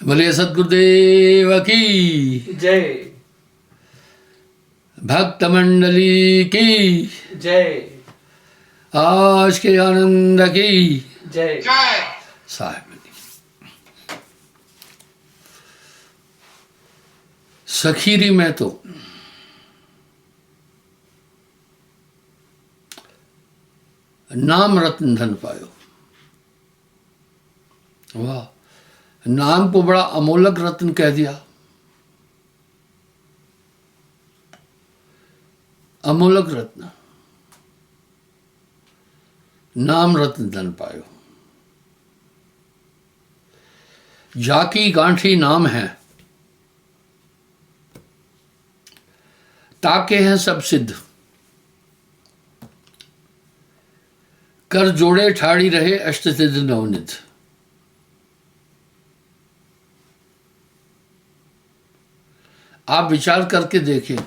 बोलिए सदगुरुदेव की जय। भक्त मंडली की जय। आज के आनंद की जय। साहेब सखीरी में तो नाम रत्न धन पायो। वाह, नाम को बड़ा अमोलक रत्न कह दिया। अमोलक रत्न, नाम रत्न धन पायो। जाकी गांठी नाम है, ताके हैं सब सिद्ध। कर जोड़े ठाड़ी रहे अष्ट सिद्ध नवनिध। आप विचार करके देखें,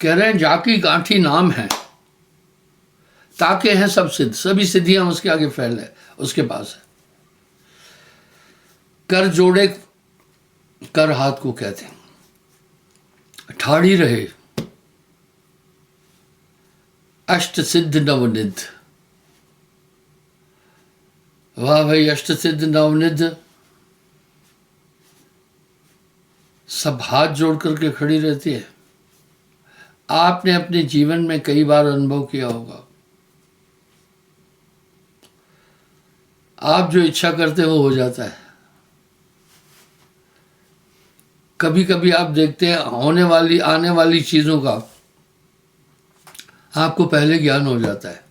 कह रहे हैं जाकी गांठी नाम है, ताके हैं सब सिद्ध। सभी सिद्धियां उसके आगे फैल है, उसके पास है। कर जोड़े, कर हाथ को कहते हैं, ठाड़ी रहे अष्ट सिद्ध नवनिध। वाह भाई, अष्ट सिद्ध नवनिध सब हाथ जोड़ करके खड़ी रहती है। आपने अपने जीवन में कई बार अनुभव किया होगा, आप जो इच्छा करते हो जाता है। कभी कभी आप देखते हैं होने वाली आने वाली चीजों का आपको पहले ज्ञान हो जाता है।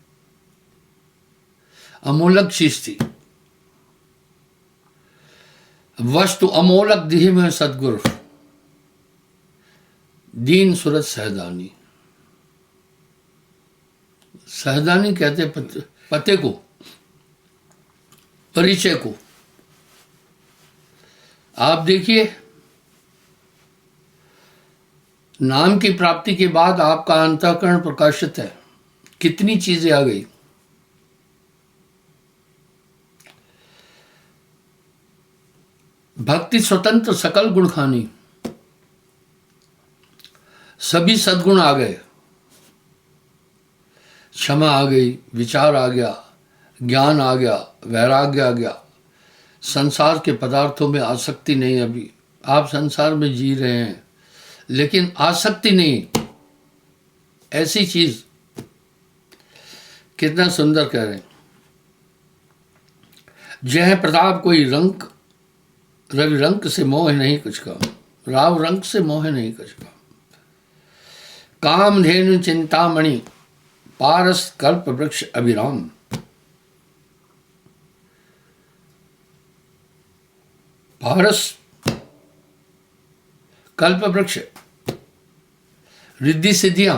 अमोलक चीज थी, वस्तु अमोलक दिहे में सदगुरु दीन सूरत सहदानी। सहदानी कहते पते को, परिचय को। आप देखिए, नाम की प्राप्ति के बाद आपका अंतःकरण प्रकाशित है, कितनी चीजें आ गई। भक्ति स्वतंत्र सकल गुण खानी, सभी सद्गुण आ गए। क्षमा आ गई, विचार आ गया, ज्ञान आ गया, वैराग्य आ गया। संसार के पदार्थों में आसक्ति नहीं। अभी आप संसार में जी रहे हैं लेकिन आसक्ति नहीं। ऐसी चीज, कितना सुंदर कह रहे हैं, जय प्रताप कोई रंक, रवि रंक से मोह नहीं कुछ का, राव रंक से मोह नहीं कुछ का। कामधेनु चिंतामणि पारस कल्प वृक्ष अभिराम। पारस कल्प वृक्ष, रिद्धि सिद्धियां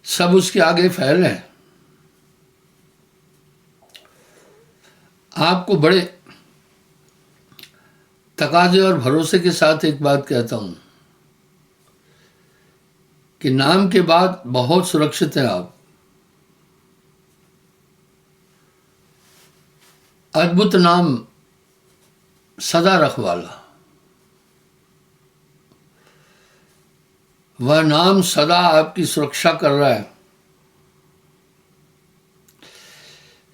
सब उसके आगे फैल रहे हैं। आपको बड़े तकाजे और भरोसे के साथ एक बात कहता हूं कि नाम के बाद बहुत सुरक्षित है आप। अद्भुत नाम सदा रखवाला, वह नाम सदा आपकी सुरक्षा कर रहा है।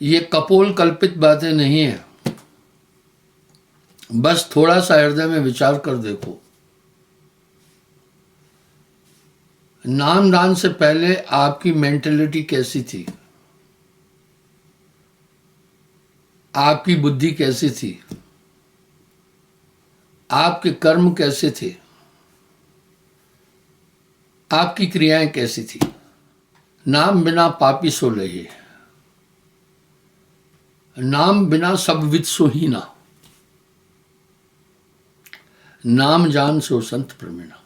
ये कपोल कल्पित बातें नहीं है, बस थोड़ा सा हृदय में विचार कर देखो। नामदान से पहले आपकी मेंटेलिटी कैसी थी, आपकी बुद्धि कैसी थी, आपके कर्म कैसे थे, आपकी क्रियाएं कैसी थी। नाम बिना पापी सो लहे, नाम बिना सब विद सोहीना, नाम जान सो संत प्रवीणा।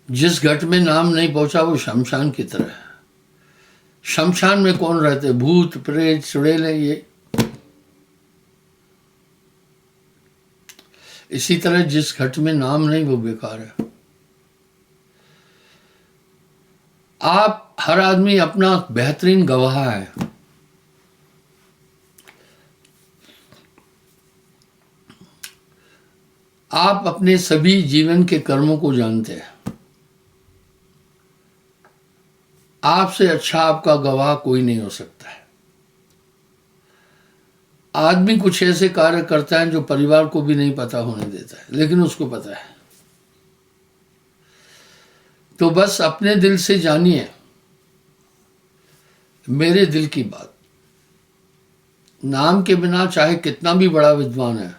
जिस घट में नाम नहीं पहुंचा वो शमशान की तरह है। शमशान में कौन रहते? भूत प्रेत चुड़ैले। ये इसी तरह जिस घट में नाम नहीं वो बेकार है। आप हर आदमी अपना बेहतरीन गवाह है। आप अपने सभी जीवन के कर्मों को जानते हैं। आपसे अच्छा आपका गवाह कोई नहीं हो सकता है। आदमी कुछ ऐसे कार्य करता है जो परिवार को भी नहीं पता होने देता है, लेकिन उसको पता है। तो बस अपने दिल से जानिए मेरे दिल की बात। नाम के बिना चाहे कितना भी बड़ा विद्वान है,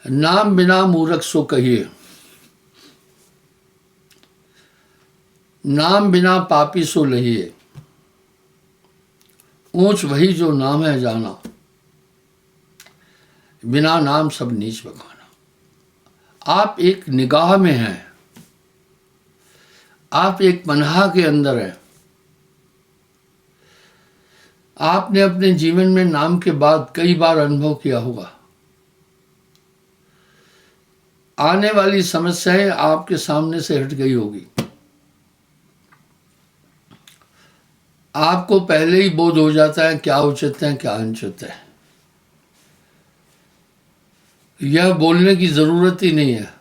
नाम बिना मूर्ख सो कहिए, नाम बिना पापी सो लहिए, ऊंच वही जो नाम है जाना, बिना नाम सब नीच बखाना। आप एक निगाह में हैं, आप एक पनाह के अंदर हैं। आपने अपने जीवन में नाम के बाद कई बार अनुभव किया होगा। आने वाली समस्याएं आपके सामने से हट गई होगी। आपको पहले ही बोध हो जाता है क्या उचित है क्या अनुचित है। यह बोलने की जरूरत ही नहीं है,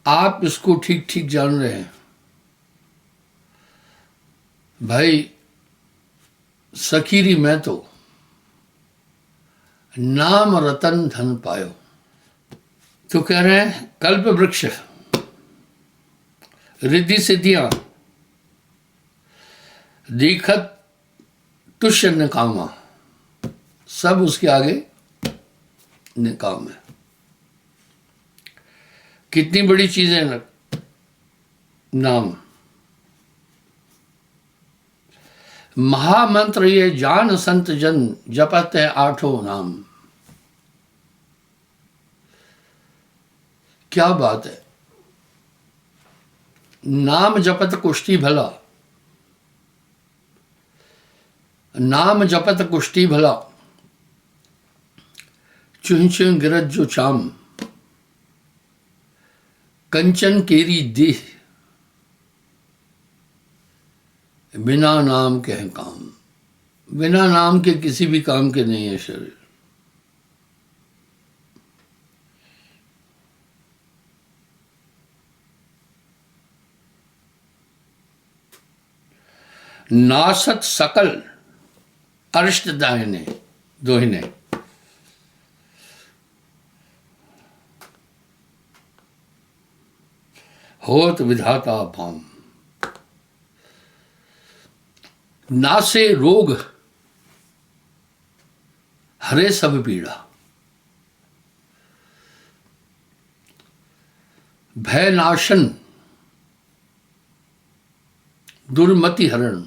आप इसको ठीक ठीक जान रहे हैं। भाई सखीरी मैं तो नाम रतन धन पायो। तो कह रहे हैं कल्प वृक्ष, रिद्धि सिद्धियां, दीखत तुष्य निकामा, सब उसके आगे निकाम है। कितनी बड़ी चीज है ना नाम। महामंत्र ये जान संत जन जपत है आठों नाम। क्या बात है। नाम जपत कुष्ठी भला, नाम जपत कुष्ठी भला, चुह चुह गिरज जो चाम, कंचन केरी देह, बिना नाम के हैं काम। बिना नाम के किसी भी काम के नहीं है शरीर। नासत सकल अरिष्ट दाहिने दोहिने। होत विधाता भाम, नासे रोग हरे सब पीड़ा, भय नाशन दुर्मति हरण।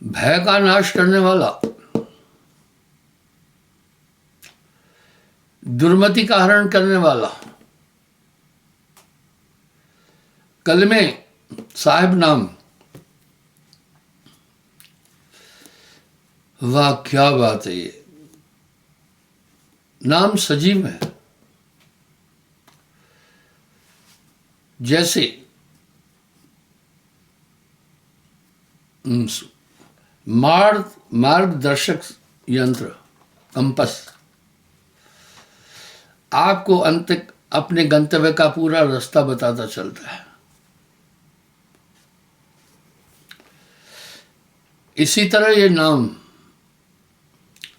भय का नाश करने वाला, दुर्मति का हरण करने वाला। कलमे साहिब नाम, वाह क्या बात है। ये नाम सजीव है। जैसे मार्गदर्शक यंत्र कंपस आपको अंत अपने गंतव्य का पूरा रास्ता बताता चलता है। इसी तरह ये नाम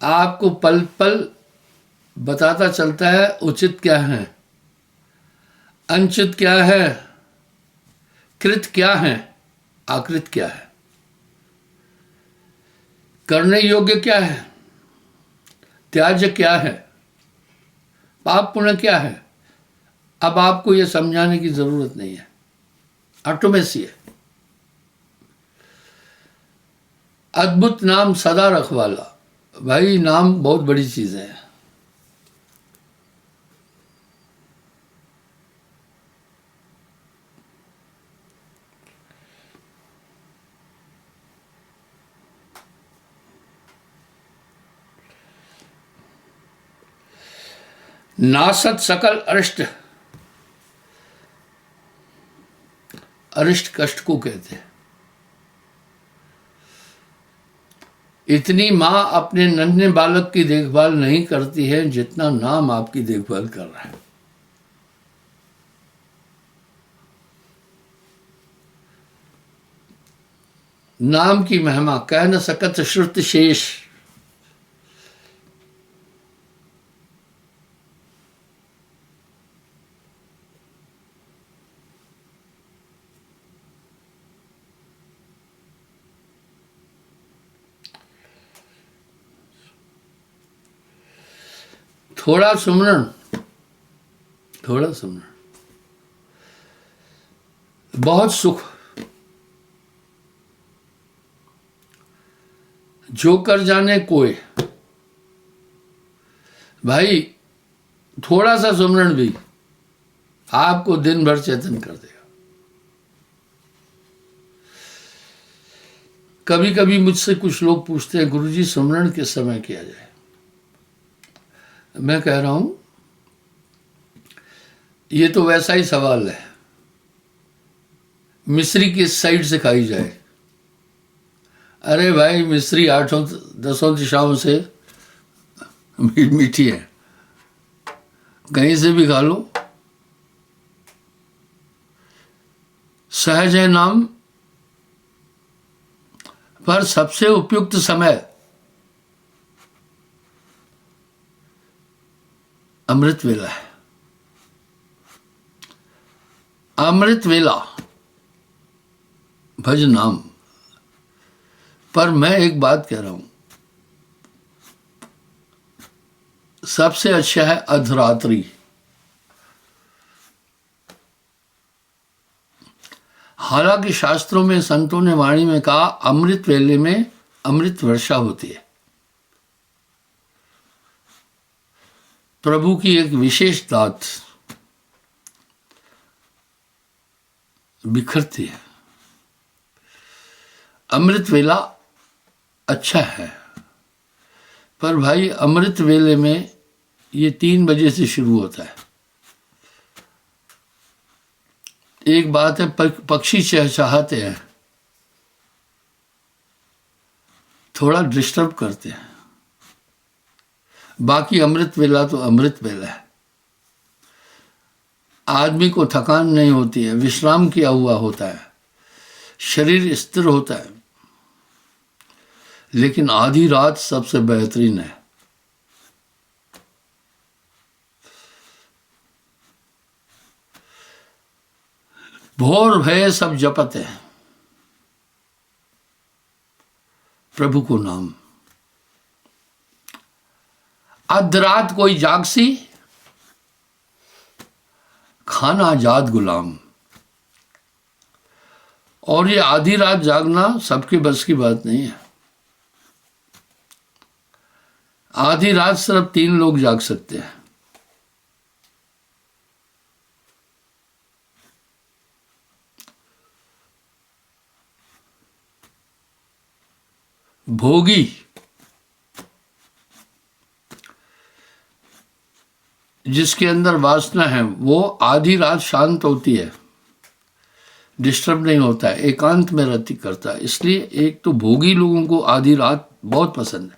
आपको पल पल बताता चलता है उचित क्या है, अनुचित क्या है, कृत क्या है, आकृत क्या है, करने योग्य क्या है, त्याज्य क्या है, पाप पुण्य क्या है। अब आपको यह समझाने की जरूरत नहीं है, ऑटोमेसी है। अद्भुत नाम सदा रखवाला। भाई नाम बहुत बड़ी चीज है। नासत सकल अरिष्ट, अरिष्ट कष्ट को कहते हैं। इतनी मां अपने नन्हे बालक की देखभाल नहीं करती है जितना नाम आपकी देखभाल कर रहा है। नाम की महिमा कह न सकत श्रुत शेष। थोड़ा सुमरण, थोड़ा सुमरण, बहुत सुख। जो कर जाने कोई, भाई थोड़ा सा सुमरण भी आपको दिन भर चेतन कर देगा। कभी कभी मुझसे कुछ लोग पूछते हैं गुरुजी सुमरण किस समय किया जाए। मैं कह रहा हूं ये तो वैसा ही सवाल है, मिश्री किस साइड से खाई जाए। अरे भाई मिश्री 8-10 दिशाओं से मीठी है, कहीं से भी खा लो। सहज है नाम, पर सबसे उपयुक्त समय अमृत वेला है। अमृत वेला भज नाम। पर मैं एक बात कह रहा हूं, सबसे अच्छा है अधरात्रि। हालांकि शास्त्रों में संतों ने वाणी में कहा अमृत वेले में अमृत वर्षा होती है, प्रभु की एक विशेष दात बिखरती है। अमृत वेला अच्छा है, पर भाई अमृत वेले में ये 3 बजे से शुरू होता है। एक बात है पक्षी चहचहाते हैं, थोड़ा डिस्टर्ब करते हैं, बाकी अमृत वेला तो अमृत वेला है। आदमी को थकान नहीं होती है, विश्राम किया हुआ होता है, शरीर स्थिर होता है। लेकिन आधी रात सबसे बेहतरीन है। भोर भय सब जपत है प्रभु को नाम। अधरात कोई जागसी, खाना आजाद गुलाम। और ये आधी रात जागना सबके बस की बात नहीं है। आधी रात सिर्फ 3 लोग जाग सकते हैं, भोगी जिसके अंदर वासना है वो आधी रात शांत होती है, डिस्टर्ब नहीं होता है, एकांत में रति करता है। इसलिए एक तो भोगी लोगों को आधी रात बहुत पसंद है।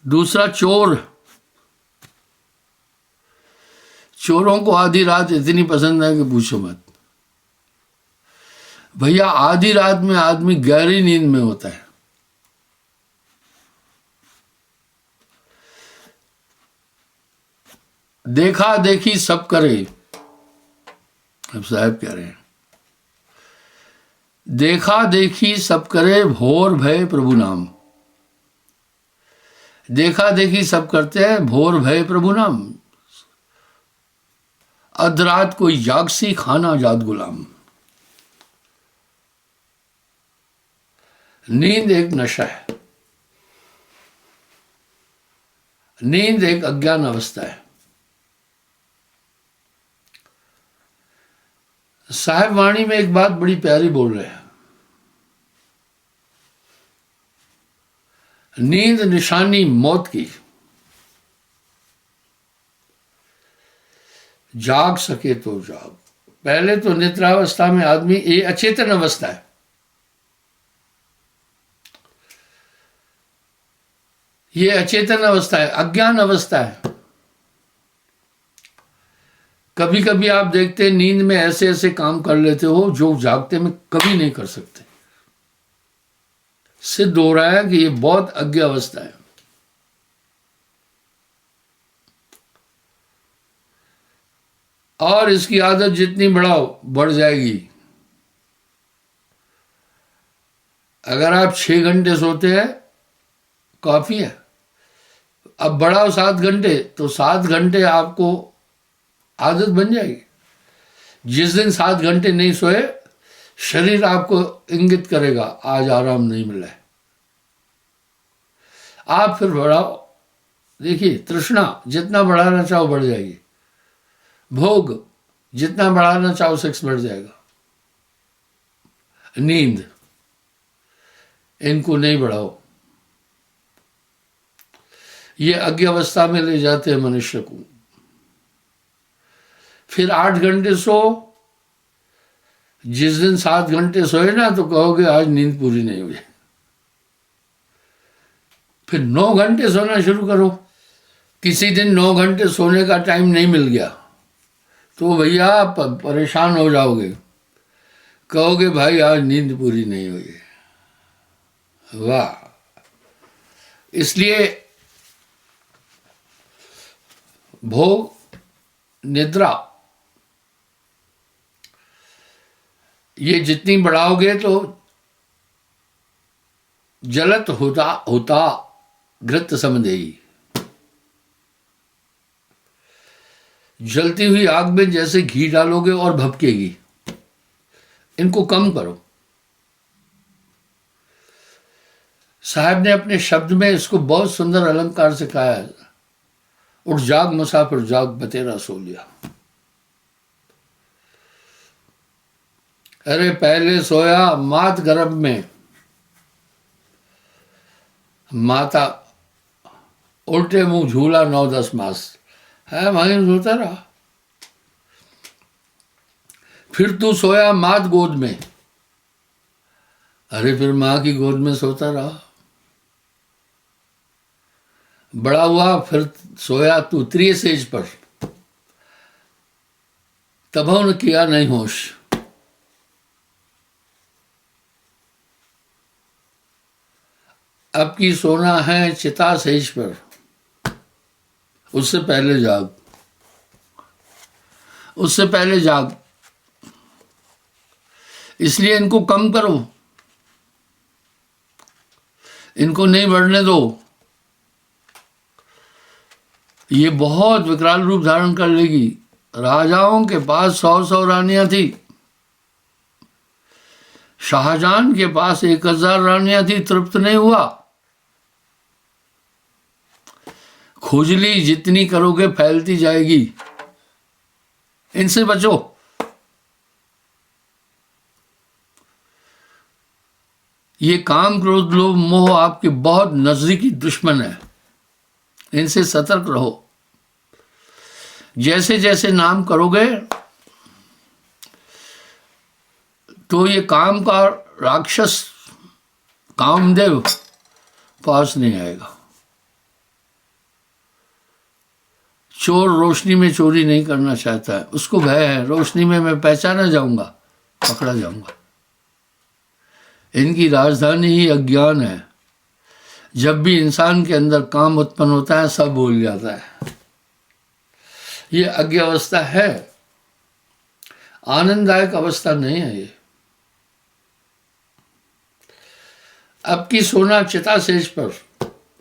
दूसरा चोर, चोरों को आधी रात इतनी पसंद है कि पूछो मत। भैया आधी रात में आदमी गहरी नींद में होता है। देखा देखी सब करे, अब साहब कह रहे हैं देखा देखी सब करे भोर भय प्रभु नाम। देखा देखी सब करते हैं, भोर भय प्रभु नाम। अधरात कोई जागसी, खाना जात गुलाम। नींद एक नशा है, नींद एक अज्ञान अवस्था है। साहिब वाणी में एक बात बड़ी प्यारी बोल रहे हैं, नींद निशानी मौत की। जाग सके तो जाग। पहले तो निद्रावस्था में आदमी, ये अचेतन अवस्था है, ये अचेतन अवस्था है, अज्ञान अवस्था है। कभी कभी आप देखते हैं नींद में ऐसे ऐसे काम कर लेते हो जो जागते में कभी नहीं कर सकते। सिद्ध हो रहा है कि ये बहुत अज्ञ अवस्था है। और इसकी आदत जितनी बढ़ाओ बढ़ जाएगी। अगर आप 6 घंटे सोते हैं काफी है, अब बढ़ाओ 7 घंटे, तो 7 घंटे आपको आदत बन जाएगी। जिस दिन 7 घंटे नहीं सोए, शरीर आपको इंगित करेगा आज आराम नहीं मिला है। आप फिर बढ़ाओ। देखिए, तृष्णा जितना बढ़ाना चाहो बढ़ जाएगी, भोग जितना बढ़ाना चाहो सेक्स बढ़ जाएगा, नींद इनको नहीं बढ़ाओ। ये अज्ञ अवस्था में ले जाते हैं मनुष्य को। फिर 8 घंटे सो। जिस दिन 7 घंटे सोए ना तो कहोगे आज नींद पूरी नहीं हुई। फिर 9 घंटे सोना शुरू करो। किसी दिन 9 घंटे सोने का टाइम नहीं मिल गया तो भैया आप परेशान हो जाओगे, कहोगे भाई आज नींद पूरी नहीं हुई। वाह! इसलिए भोग, निद्रा ये जितनी बढ़ाओगे तो जलत होता होता घृत समदेही, जलती हुई आग में जैसे घी डालोगे और भभकेगी। इनको कम करो। साहब ने अपने शब्द में इसको बहुत सुंदर अलंकार से कहा है, उठ जाग मुसाफिर जाग बतेरा सो लिया। अरे पहले सोया मात गर्भ में, माता उल्टे मुंह झूला 9-10 मास है, वहीं सोता रहा। फिर तू सोया मात गोद में, अरे फिर मां की गोद में सोता रहा। बड़ा हुआ फिर सोया तू त्रिय सेज पर, तबों ने किया नहीं होश। अब की सोना है चिता सेज पर, उससे पहले जाग, उससे पहले जाग। इसलिए इनको कम करो, इनको नहीं बढ़ने दो। ये बहुत विकराल रूप धारण कर लेगी। राजाओं के पास 100 रानियां थी, शाहजहां के पास 1000 रानियां थी, तृप्त नहीं हुआ। खुजली जितनी करोगे फैलती जाएगी, इनसे बचो। ये काम क्रोध लोभ मोह आपके बहुत नजदीकी दुश्मन है, इनसे सतर्क रहो। जैसे जैसे नाम करोगे तो ये काम का राक्षस कामदेव पास नहीं आएगा। चोर रोशनी में चोरी नहीं करना चाहता है, उसको भय है रोशनी में मैं पहचाना जाऊंगा, पकड़ा जाऊंगा। इनकी राजधानी ही अज्ञान है। जब भी इंसान के अंदर काम उत्पन्न होता है सब भूल जाता है। ये अज्ञ अवस्था है, आनंददायक अवस्था नहीं है ये। अब की सोना चिता सेज पर,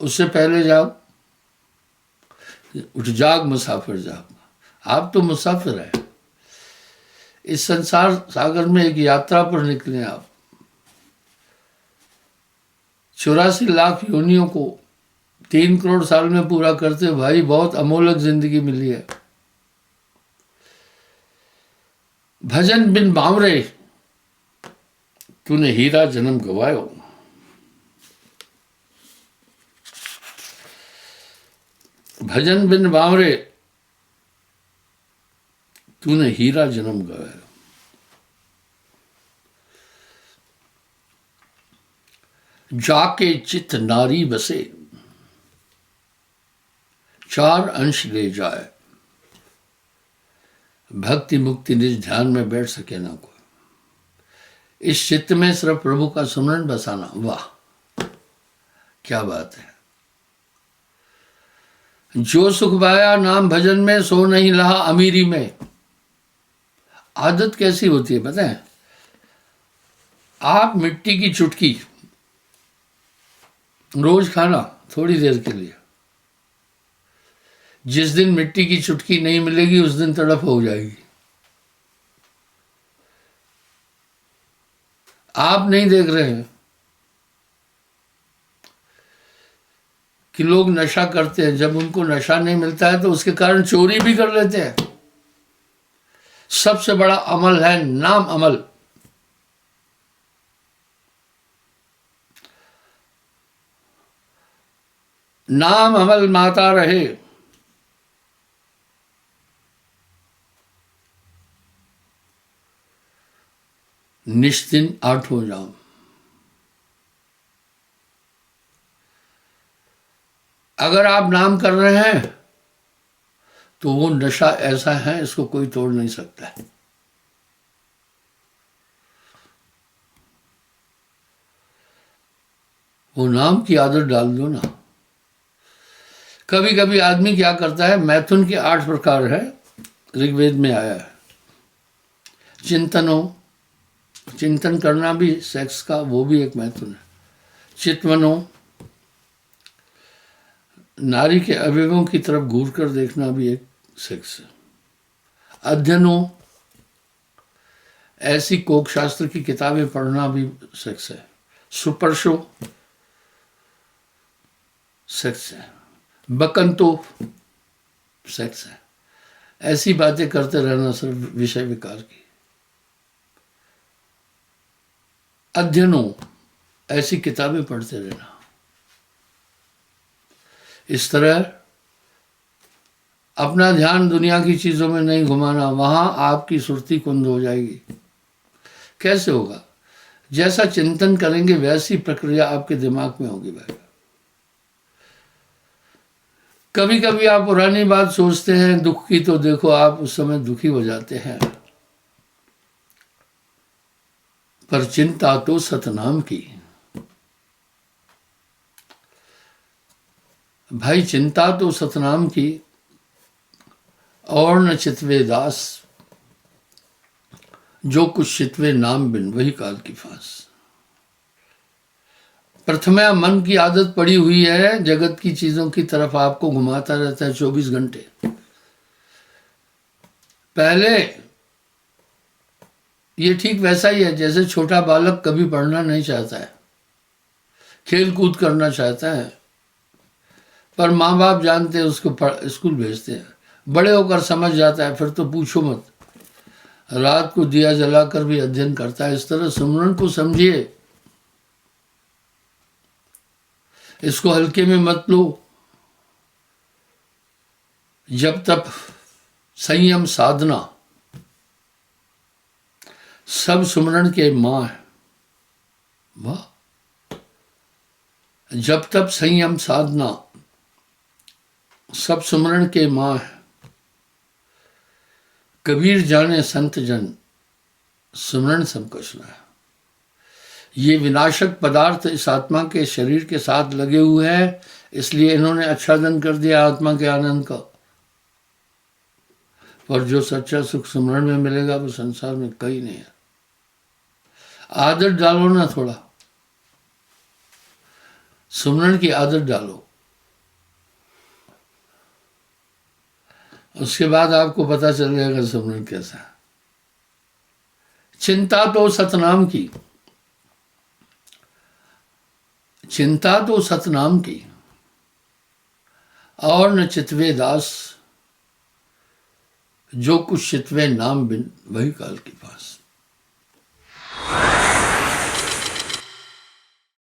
उससे पहले जाओ। उठ जाग मुसाफिर जाग। आप तो मुसाफिर हैं, इस संसार सागर में एक यात्रा पर निकले आप। 84 लाख योनियों को 3 करोड़ साल में पूरा करते भाई, बहुत अमोलक जिंदगी मिली है। भजन बिन बावरे तूने हीरा जन्म गवायो। भजन बिन बावरे तूने हीरा जन्म गवाया। जाके चित नारी बसे चार अंश ले जाए। भक्ति मुक्ति निज ध्यान में बैठ सके ना कोई। इस चित्त में सिर्फ प्रभु का सुमरन बसाना, वाह क्या बात है। जो सुख पाया नाम भजन में सो नहीं रहा अमीरी में। आदत कैसी होती है पता है, आप मिट्टी की चुटकी रोज खाना थोड़ी देर के लिए, जिस दिन मिट्टी की चुटकी नहीं मिलेगी उस दिन तड़प हो जाएगी। आप नहीं देख रहे हैं कि लोग नशा करते हैं, जब उनको नशा नहीं मिलता है तो उसके कारण चोरी भी कर लेते हैं। सबसे बड़ा अमल है नाम अमल। नाम अमल माता रहे। निश्चिन आठों जाम। अगर आप नाम कर रहे हैं तो वो नशा ऐसा है इसको कोई तोड़ नहीं सकता है। वो नाम की आदत डाल दो ना। कभी कभी आदमी क्या करता है, मैथुन के 8 प्रकार है, ऋग्वेद में आया है। चिंतन करना भी सेक्स का, वो भी एक मैथुन है। चितमनो, नारी के अवयवों की तरफ घूर कर देखना भी एक सेक्स है। अध्ययनो, ऐसी कोक शास्त्र की किताबें पढ़ना भी सेक्स है। सुपर्शो सेक्स है। बकंतो सेक्स है। ऐसी बातें करते रहना सिर्फ विषय विकार की। अध्ययनो, ऐसी किताबें पढ़ते रहना। इस तरह अपना ध्यान दुनिया की चीजों में नहीं घुमाना, वहां आपकी सुरती कुंद हो जाएगी। कैसे होगा? जैसा चिंतन करेंगे वैसी प्रक्रिया आपके दिमाग में होगी भाई। कभी कभी आप पुरानी बात सोचते हैं दुख की, तो देखो आप उस समय दुखी हो जाते हैं, पर चिंता तो सतनाम की। भाई चिंता तो सतनाम की, और न चितवे दास, जो कुछ चितवे नाम बिन वही काल की फांस। प्रथमा मन की आदत पड़ी हुई है, जगत की चीजों की तरफ आपको घुमाता रहता है 24 घंटे। पहले ये ठीक वैसा ही है जैसे छोटा बालक कभी पढ़ना नहीं चाहता है, खेल कूद करना चाहता है, पर माँ बाप जानते हैं उसको स्कूल भेजते हैं। बड़े होकर समझ जाता है, फिर तो पूछो मत, रात को दिया जलाकर भी अध्ययन करता है। इस तरह सुमरन को समझिए, इसको हल्के में मत लो। जब तक संयम साधना सब सुमरन के मां है। वाह, जब तक संयम साधना सब सुमरन के मां है। कबीर जाने संत जन सुमरन सब कुछ है। ये विनाशक पदार्थ इस आत्मा के शरीर के साथ लगे हुए हैं, इसलिए इन्होंने आच्छादन कर दिया आत्मा के आनंद का। पर जो सच्चा सुख सुमरन में मिलेगा वो संसार में कहीं नहीं है। आदत डालो ना, थोड़ा सुमरन की आदत डालो, उसके बाद आपको पता चल जाएगा सुमरन कैसा है। चिंता तो सतनाम की, चिंता तो सतनाम की, और न चितवे दास, जो कुछ चितवे नाम बिन वही काल के पास।